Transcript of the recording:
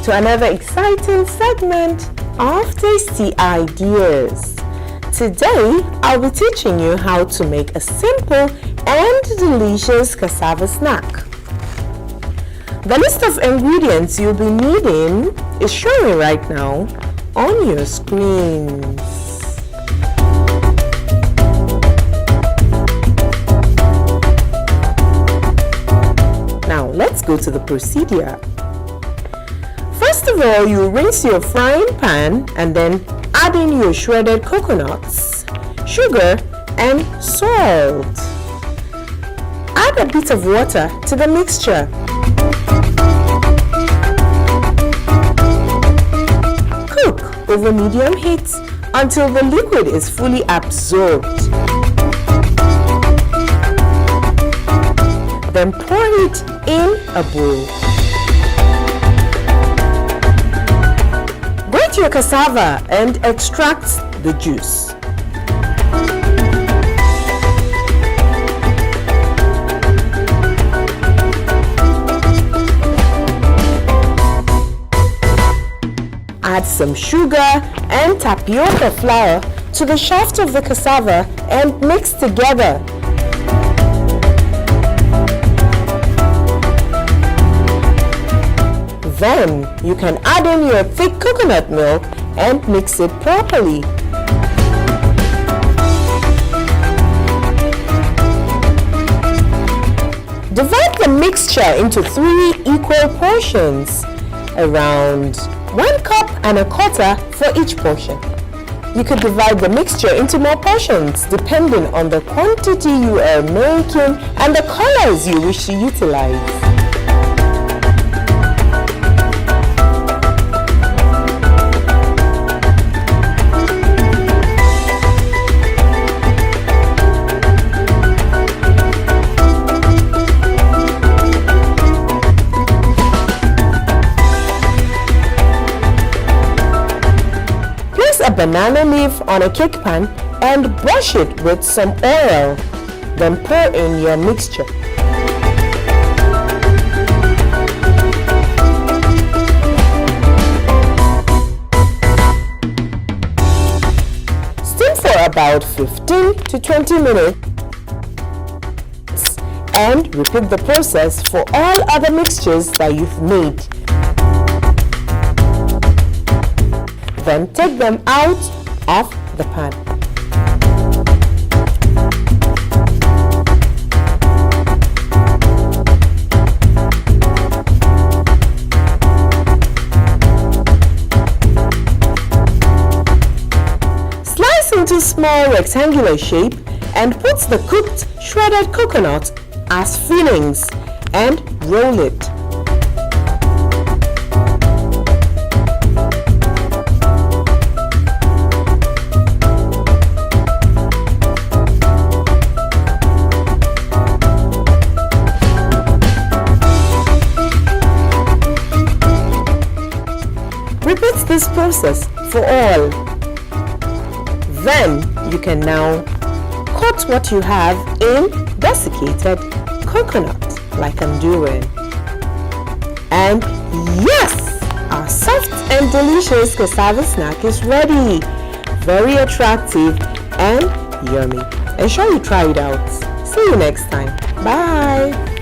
to another exciting segment of Tasty Ideas. Today, I'll be teaching you how to make a simple and delicious cassava snack. The list of ingredients you'll be needing is showing right now on your screens. Now, let's go to the procedure. First of all, you rinse your frying pan and then add in your shredded coconuts, sugar, and salt. Add a bit of water to the mixture. Cook over medium heat until the liquid is fully absorbed. Then pour it in a bowl. Grate your cassava and extract the juice. Add some sugar and tapioca flour to the shaft of the cassava and mix together. Then you can add in your thick coconut milk and mix it properly. Divide the mixture into 3 equal portions, around 1.25 cups for each portion. You could divide the mixture into more portions depending on the quantity you are making and the colors you wish to utilize. A banana leaf on a cake pan and brush it with some oil. Then pour in your mixture. Steam for about 15 to 20 minutes and repeat the process for all other mixtures that you've made. Then take them out of the pan. Slice into small rectangular shape and put the cooked shredded coconut as fillings and roll it. Repeat this process for all. Then you can now coat what you have in desiccated coconut like I'm doing. And yes, our soft and delicious cassava snack is ready. Very attractive and yummy. Ensure you try it out. See you next time. Bye.